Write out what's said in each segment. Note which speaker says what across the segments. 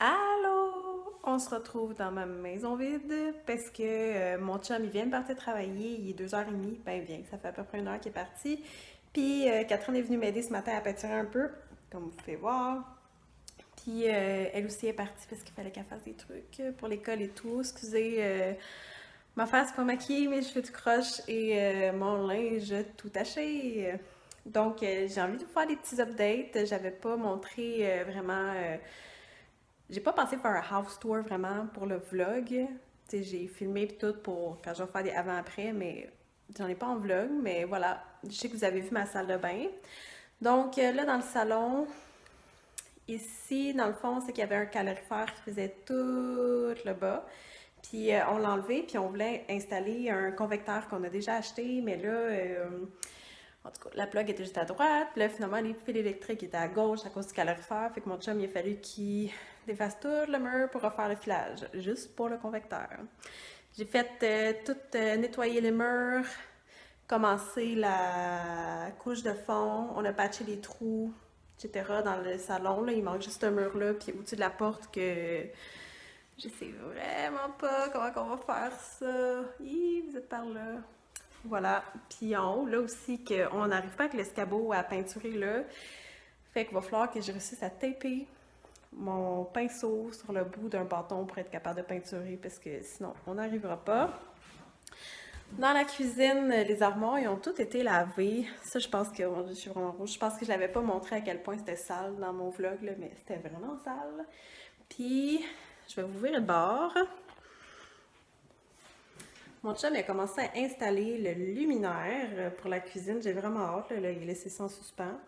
Speaker 1: Allô! On se retrouve dans ma maison vide parce que mon chum il vient de partir travailler, il est 2h30, ben il vient, ça fait à peu près 1 heure qu'il est parti. Puis Catherine est venue m'aider ce matin à peinturer un peu, comme vous pouvez voir. Puis elle aussi est partie parce qu'il fallait qu'elle fasse des trucs pour l'école et tout. Excusez, ma face pas maquillée, mes cheveux tout croche et mon linge tout taché. Donc j'ai envie de vous faire des petits updates. J'avais pas montré vraiment. J'ai pas pensé faire un house tour vraiment pour le vlog. Tu sais, j'ai filmé pis tout pour quand je vais faire des avant-après, mais j'en ai pas en vlog. Mais voilà, je sais que vous avez vu ma salle de bain. Donc là, dans le salon, ici, dans le fond, c'est qu'il y avait un calorifère qui faisait tout le bas. Puis on l'a enlevé, puis on voulait installer un convecteur qu'on a déjà acheté, mais là, en tout cas, la plug était juste à droite. Puis là, finalement, les fils électriques étaient à gauche à cause du calorifère. Fait que mon chum, il a fallu qu'il défasse tout le mur pour refaire le filage, juste pour le convecteur. J'ai fait tout nettoyer les murs, commencer la couche de fond. On a patché les trous, etc. dans le salon. Là, il manque juste un mur là, puis au-dessus de la porte que je sais vraiment pas comment on va faire ça. Hi, vous êtes par là. Voilà. Puis en haut, là aussi, qu'on n'arrive pas avec l'escabeau à peinturer là. Fait qu'il va falloir que je réussisse à taper mon pinceau sur le bout d'un bâton pour être capable de peinturer parce que sinon, on n'arrivera pas. Dans la cuisine, les armoires, ils ont toutes été lavées. Ça, je pense que je suis vraiment rouge. Je pense que je l'avais pas montré à quel point c'était sale dans mon vlog, là, mais c'était vraiment sale. Puis, je vais vous ouvrir le bord. Mon chum il a commencé à installer le luminaire pour la cuisine. J'ai vraiment hâte, là, il a laissé ça en suspens.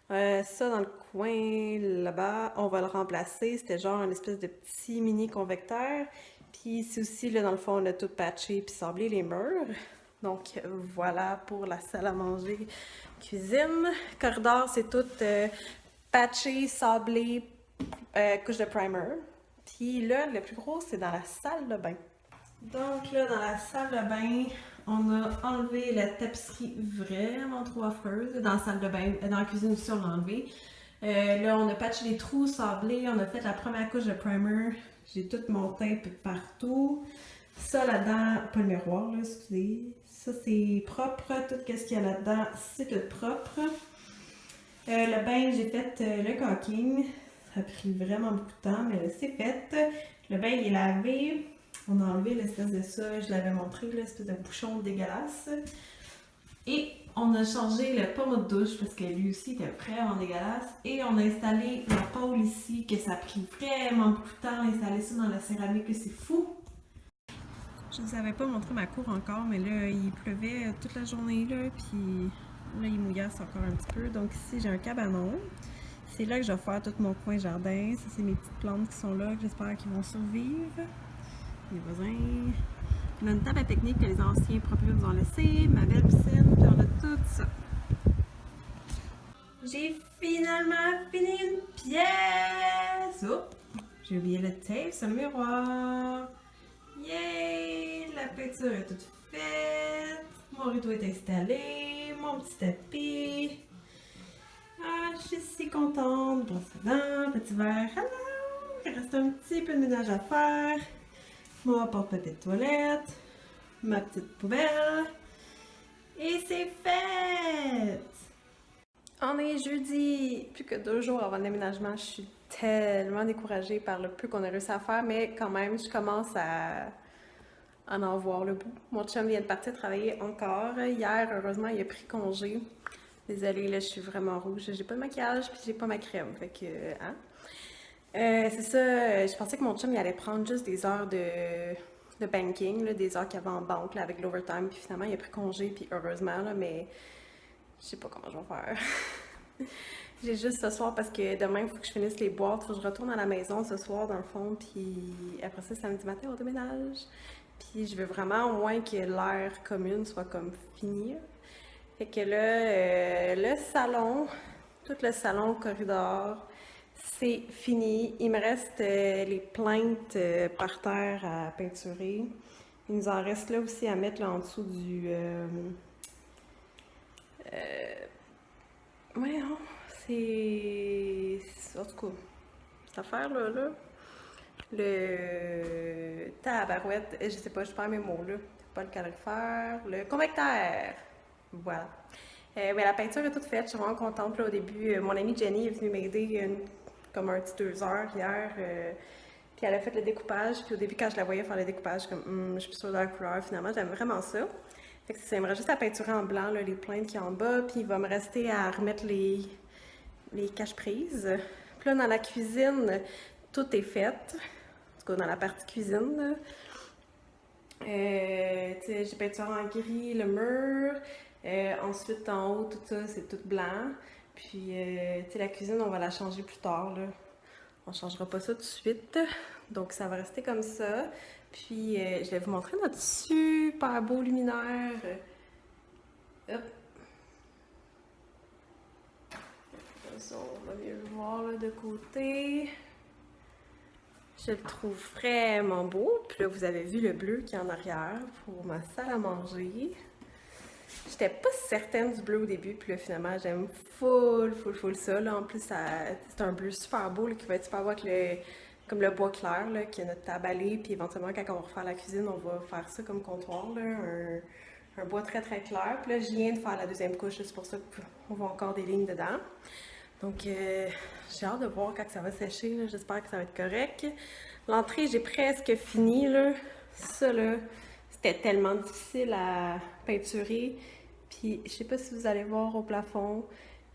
Speaker 1: Ça, dans le coin là-bas, on va le remplacer. C'était genre une espèce de petit mini convecteur. Puis ici aussi, là, dans le fond, on a tout patché puis sablé les murs. Donc voilà pour la salle à manger, cuisine. Corridor, c'est tout patché, sablé, couche de primer. Puis là, le plus gros, c'est dans la salle de bain. Donc là, dans la salle de bain, on a enlevé la tapisserie vraiment trop affreuse. Dans la salle de bain, dans la cuisine aussi, on l'a enlevé. Là, on a patché les trous sablés, on a fait la première couche de primer. J'ai tout mon tape partout. Ça là-dedans, pas le miroir, là, excusez. Ça, c'est propre. Tout ce qu'il y a là-dedans, c'est tout propre. Le bain, j'ai fait le caulking. Ça a pris vraiment beaucoup de temps, mais là, c'est fait. Le bain, il est lavé. On a enlevé l'espèce de ça, je l'avais montré, l'espèce de bouchon dégueulasse. Et on a changé le pommeau de douche parce que lui aussi était vraiment dégueulasse. Et on a installé la pôle ici, que ça a pris vraiment beaucoup de temps à installer ça dans la céramique, c'est fou. Je ne vous avais pas montré ma cour encore, mais là, il pleuvait toute la journée, là, puis là, il mouillasse encore un petit peu. Donc ici, j'ai un cabanon. C'est là que je vais faire tout mon coin jardin. Ça, c'est mes petites plantes qui sont là, que j'espère qu'ils vont survivre. Les voisins. On a une table à pique-nique que les anciens propriétaires nous ont laissée, ma belle piscine, puis on a tout ça. J'ai finalement fini une pièce! Oh! J'ai oublié le tape sur le miroir. Yay! La peinture est toute faite. Mon rideau est installé. Mon petit tapis. Ah, je suis si contente. Brosse à dents, petit verre. Hello! Il reste un petit peu de ménage à faire. Mon porte-papier de toilette, ma petite poubelle, et c'est fait! On est jeudi, plus que 2 jours avant le déménagement. Je suis tellement découragée par le peu qu'on a réussi à faire, mais quand même, je commence à en voir le bout. Mon chum vient de partir travailler encore. Hier, heureusement, il a pris congé. Désolée, là, je suis vraiment rouge. J'ai pas de maquillage, puis j'ai pas ma crème, fait que, hein? C'est ça, je pensais que mon chum il allait prendre juste des heures de banking, là, des heures qu'il avait en banque là, avec l'overtime, puis finalement il a pris congé, puis heureusement, là, mais je sais pas comment je vais faire. J'ai juste ce soir parce que demain il faut que je finisse les boîtes, faut que je retourne à la maison ce soir dans le fond, puis après ça samedi matin on déménage. Puis je veux vraiment au moins que l'air commune soit comme fini. Fait que là, le salon, tout le salon, le corridor, c'est fini. Il me reste les plaintes par terre à peinturer. Il nous en reste là aussi à mettre là, en dessous du... ouais, non, c'est... En tout cas, cette affaire-là, là. le tabarouette, je sais pas, je perds mes mots là, pas le calorifère, le convecteur. Voilà. Mais la peinture est toute faite, je suis vraiment contente. Là, au début, mon amie Jenny est venue m'aider comme un petit 2 heures hier. Puis elle a fait le découpage. Puis au début, quand je la voyais faire le découpage, comme je suis plus sûre de la couleur. Finalement, j'aime vraiment ça. Fait que ça, il me reste juste à peinturer en blanc là, les plaintes qui sont en bas. Puis il va me rester à remettre les cache-prises. Puis là, dans la cuisine, tout est fait. En tout cas, dans la partie cuisine. Là. J'ai peinturé en gris le mur. Ensuite, en haut, tout ça, c'est tout blanc. Puis, la cuisine, on va la changer plus tard, là. On changera pas ça tout de suite. Donc, ça va rester comme ça. Puis, je vais vous montrer notre super beau luminaire. Hop. Comme ça, on va mieux le voir là, de côté. Je le trouve vraiment beau. Puis là, vous avez vu le bleu qui est en arrière pour ma salle à manger. J'étais pas certaine du bleu au début, puis là, finalement, j'aime full ça. Là. En plus, c'est un bleu super beau là, qui va être super beau avec comme le bois clair, là, qui est notre table à balai. Puis éventuellement, quand on va refaire la cuisine, on va faire ça comme comptoir, là, un bois très clair. Puis là, je viens de faire la deuxième couche, c'est pour ça qu'on voit encore des lignes dedans. Donc, j'ai hâte de voir quand ça va sécher. J'espère que ça va être correct. L'entrée, j'ai presque fini. Là. Ça, là, c'était tellement difficile à peinturer. Puis, je sais pas si vous allez voir au plafond,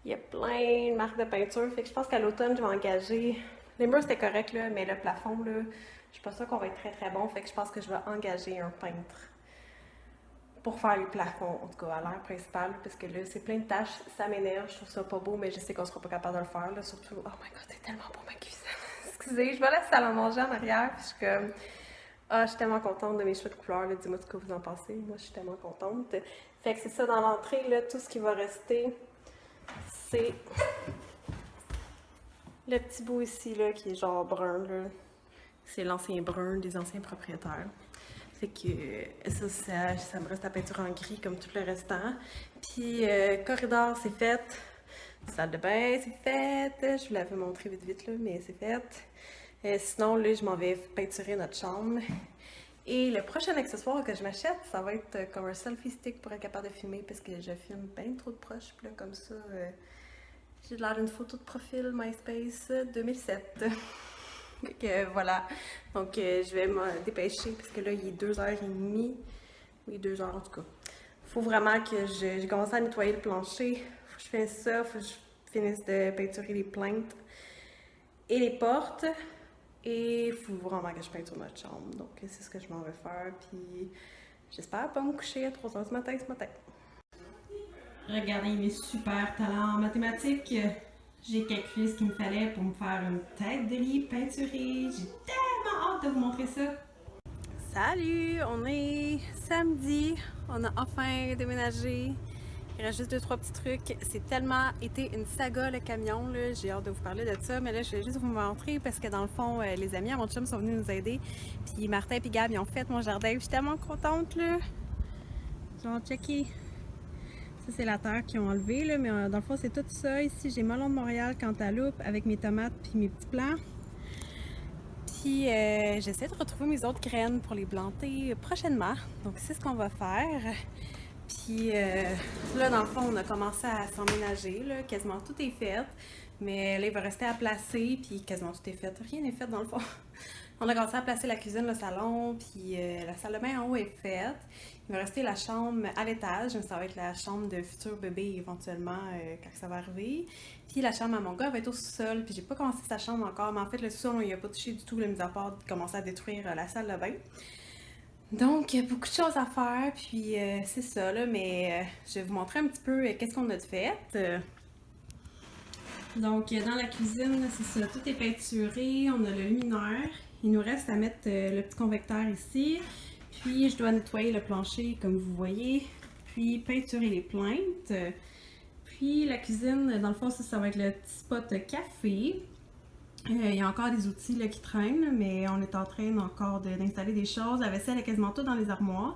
Speaker 1: il y a plein de marques de peinture. Fait que je pense qu'à l'automne, je vais engager. Les murs, c'était correct, là, mais le plafond, là, je suis pas sûre qu'on va être très bon. Fait que je pense que je vais engager un peintre pour faire les plafonds, en tout cas à l'air principal, parce que là, c'est plein de taches, ça m'énerve, je trouve ça pas beau, mais je sais qu'on sera pas capable de le faire, là, surtout, oh my god, c'est tellement beau ma cuisine. Excusez, je vais la salle à manger en arrière, puis je suis comme, ah, je suis tellement contente de mes choix de couleurs, là, dis-moi ce que vous en pensez, moi je suis tellement contente. Fait que c'est ça, dans l'entrée, là, tout ce qui va rester, c'est le petit bout ici, là, qui est genre brun, là. C'est l'ancien brun des anciens propriétaires. Fait que ça me reste à peinture en gris comme tout le restant. Puis corridor, c'est fait. Salle de bain, c'est fait. Je vous l'avais montré vite là, mais c'est fait. Sinon, là, je m'en vais peinturer notre chambre. Et le prochain accessoire que je m'achète, ça va être comme un selfie stick pour être capable de filmer parce que je filme bien trop de proches. Puis là, comme ça, j'ai l'air d'une photo de profil MySpace 2007. Donc voilà, donc je vais me dépêcher parce que là il est 2h30, oui 2h en tout cas. Faut vraiment que j'ai commencé à nettoyer le plancher, faut que je fasse ça, faut que je finisse de peinturer les plaintes et les portes et il faut vraiment que je peinture notre chambre. Donc c'est ce que je m'en vais faire puis j'espère pas me coucher à 3h du matin ce matin. Regardez mes super talents en mathématiques. J'ai calculé ce qu'il me fallait pour me faire une tête de lit peinturée. J'ai tellement hâte de vous montrer ça. Salut, on est samedi. On a enfin déménagé. Il reste juste 2-3 petits trucs. C'est tellement été une saga le camion. J'ai hâte de vous parler de ça. Mais là, je vais juste vous montrer parce que dans le fond, les amis à mon chum sont venus nous aider. Puis Martin et Gab, ils ont fait mon jardin. Je suis tellement contente. Là. Genre, checker. Ça, c'est la terre qu'ils ont enlevée, là, mais dans le fond, c'est tout ça. Ici, j'ai melon de Montréal, cantaloupe, avec mes tomates puis mes petits plants. Puis, j'essaie de retrouver mes autres graines pour les planter prochainement. Donc, c'est ce qu'on va faire. Puis, là, dans le fond, on a commencé à s'emménager, là. Quasiment tout est fait. Mais là, il va rester à placer, puis quasiment tout est fait. Rien n'est fait, dans le fond. On a commencé à placer la cuisine, le salon, puis la salle de bain en haut est faite. Il va rester la chambre à l'étage, ça va être la chambre de futur bébé éventuellement quand ça va arriver. Puis la chambre à mon gars va être au sous-sol, puis j'ai pas commencé sa chambre encore, mais en fait le sous-sol on y a pas touché du tout, mis à part de commencer à détruire la salle de bain. Donc beaucoup de choses à faire, puis c'est ça là, mais je vais vous montrer un petit peu qu'est-ce qu'on a fait. Donc dans la cuisine, c'est ça, tout est peinturé, on a le luminaire. Il nous reste à mettre le petit convecteur ici, puis je dois nettoyer le plancher comme vous voyez, puis peinturer les plaintes. Puis la cuisine, dans le fond, ça va être le petit spot café. Il y a encore des outils là, qui traînent, mais on est en train encore d'installer des choses. La vaisselle est quasiment toute dans les armoires.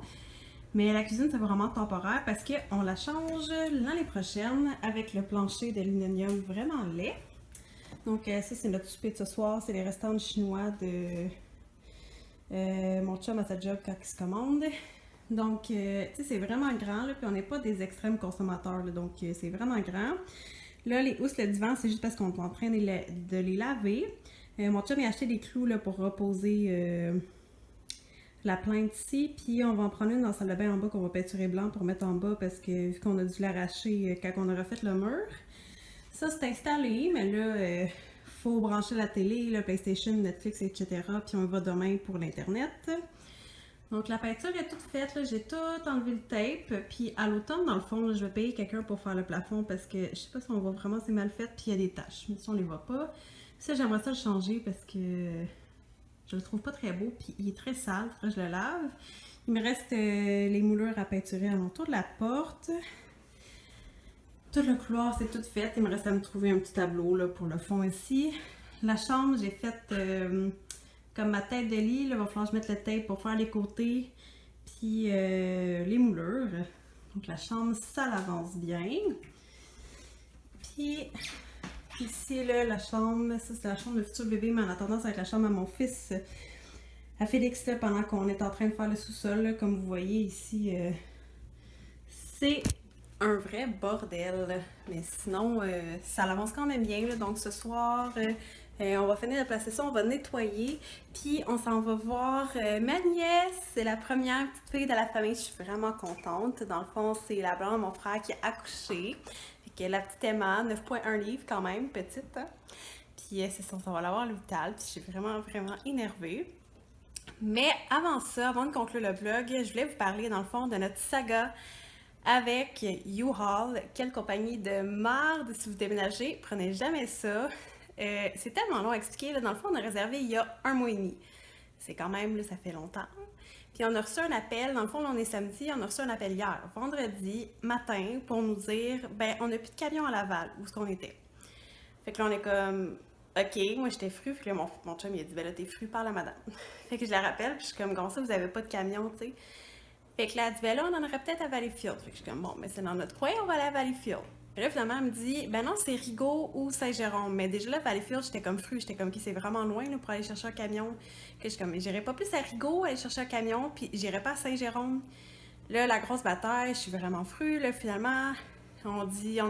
Speaker 1: Mais la cuisine, c'est vraiment temporaire parce qu'on la change l'année prochaine avec le plancher de linoleum vraiment laid. Donc ça, c'est notre souper de ce soir. C'est les restants chinois de Mon chum a sa job quand il se commande. Donc, tu sais, c'est vraiment grand, là, puis on n'est pas des extrêmes consommateurs, là, donc c'est vraiment grand. Là, les housses, le divan, c'est juste parce qu'on est en train de les laver. Mon chum a acheté des clous là, pour reposer la plainte ici, puis on va en prendre une dans la salle de bain en bas qu'on va peinturer blanc pour mettre en bas parce que vu qu'on a dû l'arracher quand on a refait le mur. Ça, c'est installé, mais là, faut brancher la télé, le PlayStation, Netflix, etc. Puis on va demain pour l'Internet. Donc la peinture est toute faite, là, j'ai tout enlevé le tape, puis à l'automne, dans le fond, là, je vais payer quelqu'un pour faire le plafond parce que je sais pas si on voit vraiment, c'est mal fait, puis il y a des taches, mais si on les voit pas. Ça, j'aimerais ça le changer parce que je le trouve pas très beau, puis il est très sale, faudrait que je le lave. Il me reste les moulures à peinturer alentour de la porte. Tout le couloir, c'est tout fait. Il me reste à me trouver un petit tableau là, pour le fond ici. La chambre, j'ai fait comme ma tête de lit. Il va falloir que je mette le tape pour faire les côtés, puis les moulures. Donc la chambre, ça l'avance bien. Puis ici, là, la chambre, ça c'est la chambre de futur bébé, mais en attendant, ça va être la chambre à mon fils, à Félix, là, pendant qu'on est en train de faire le sous-sol. Là, comme vous voyez ici, c'est un vrai bordel. Mais sinon, ça avance quand même bien. Là. Donc ce soir, on va finir de placer ça, on va nettoyer. Puis on s'en va voir ma nièce. C'est la première petite fille de la famille. Je suis vraiment contente. Dans le fond, c'est la blonde de mon frère qui a accouché. Fait que la petite Emma, 9,1 livres quand même, petite. Hein? Puis c'est ça, on va l'avoir à l'hôpital. Puis je suis vraiment, vraiment énervée. Mais avant ça, avant de conclure le vlog, je voulais vous parler dans le fond de notre saga avec U-Haul. Quelle compagnie de merde si vous déménagez, prenez jamais ça. C'est tellement long à expliquer. Là. Dans le fond, on a réservé il y a 1 mois et demi. C'est quand même, là, ça fait longtemps. Puis on a reçu un appel, dans le fond, là, on est samedi, on a reçu un appel hier, vendredi matin, pour nous dire, ben, on n'a plus de camion à Laval, où est-ce qu'on était. Fait que là, on est comme, OK, moi j'étais fru, puis là, mon chum, il a dit, ben là, t'es fru, parle à madame. Fait que je la rappelle, puis je suis comme, comment ça, vous avez pas de camion, tu sais. Fait que là, elle dit, ben là, on en aurait peut-être à Valleyfield. Fait que je suis comme, bon, mais c'est dans notre coin, on va aller à Valleyfield. Et là, finalement, elle me dit, ben non, c'est Rigaud ou Saint-Jérôme. Mais déjà là, Valleyfield, j'étais comme fru, j'étais comme, qui c'est vraiment loin là, pour aller chercher un camion. Que je suis comme, j'irai pas plus à Rigaud, aller chercher un camion, puis j'irai pas à Saint-Jérôme. Là, la grosse bataille, je suis vraiment fru. Là, finalement, on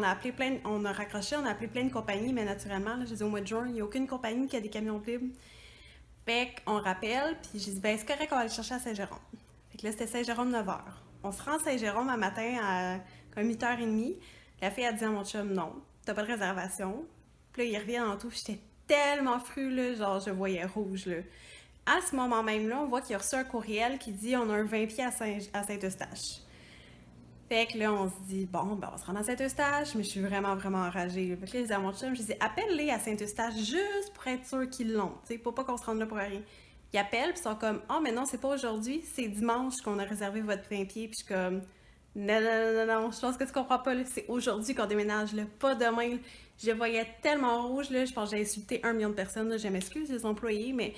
Speaker 1: a appelé plein, on a raccroché, on a appelé plein de compagnies, mais naturellement, là, je dis au mois de juin, il n'y a aucune compagnie qui a des camions libres. Fait qu'on rappelle, puis j'ai dit, ben c'est correct, on va aller chercher à Saint-Jérôme. Fait que là, c'était Saint-Jérôme 9h. On se rend à Saint-Jérôme un matin à comme 8h30. La fille a dit à mon chum, non, t'as pas de réservation. Puis là, il revient en tout, j'étais tellement fru, là, genre je voyais rouge, là. À ce moment même là, on voit qu'il a reçu un courriel qui dit on a un 20 pieds à Saint-Eustache. Fait que là, on se dit, bon, ben, on se rend à Saint-Eustache, mais je suis vraiment, vraiment enragée. Fait que là, je dis à mon chum, je dis, appelle-les à Saint-Eustache juste pour être sûr qu'ils l'ont, tu sais, pour pas qu'on se rende là pour rien. Ils appellent, puis ils sont comme, oh, mais non, c'est pas aujourd'hui, c'est dimanche qu'on a réservé votre 20 pieds, puis je suis comme, non, non, non, non, non, je pense que tu comprends pas, là, c'est aujourd'hui qu'on déménage, là, pas demain. Là. Je voyais tellement rouge, là, je pense que j'ai insulté 1 million de personnes, là, je m'excuse, les employés, mais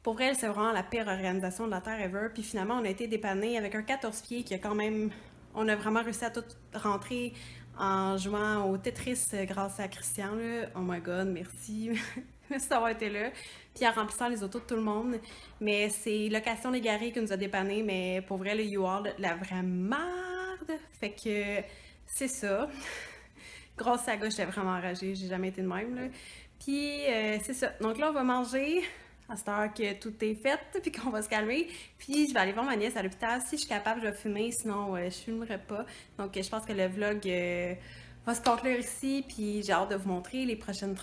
Speaker 1: pour vrai, c'est vraiment la pire organisation de la Terre ever. Puis finalement, on a été dépanné avec un 14 pieds qui a quand même. On a vraiment réussi à tout rentrer en jouant au Tetris grâce à Christian. Là. Oh my god, merci. Merci d'avoir été là. Puis en remplissant les autos de tout le monde. Mais c'est Location des Garés qui nous a dépanné. Mais pour vrai, le U-Haul, la vraie merde. Fait que c'est ça. Grosse saga, j'étais vraiment enragée. J'ai jamais été de même. Là. Puis c'est ça. Donc là, on va manger à cette heure que tout est fait, puis qu'on va se calmer. Puis je vais aller voir ma nièce à l'hôpital. Si je suis capable, je vais fumer, sinon je filmerai pas. Donc je pense que le vlog va se conclure ici, puis j'ai hâte de vous montrer les prochaines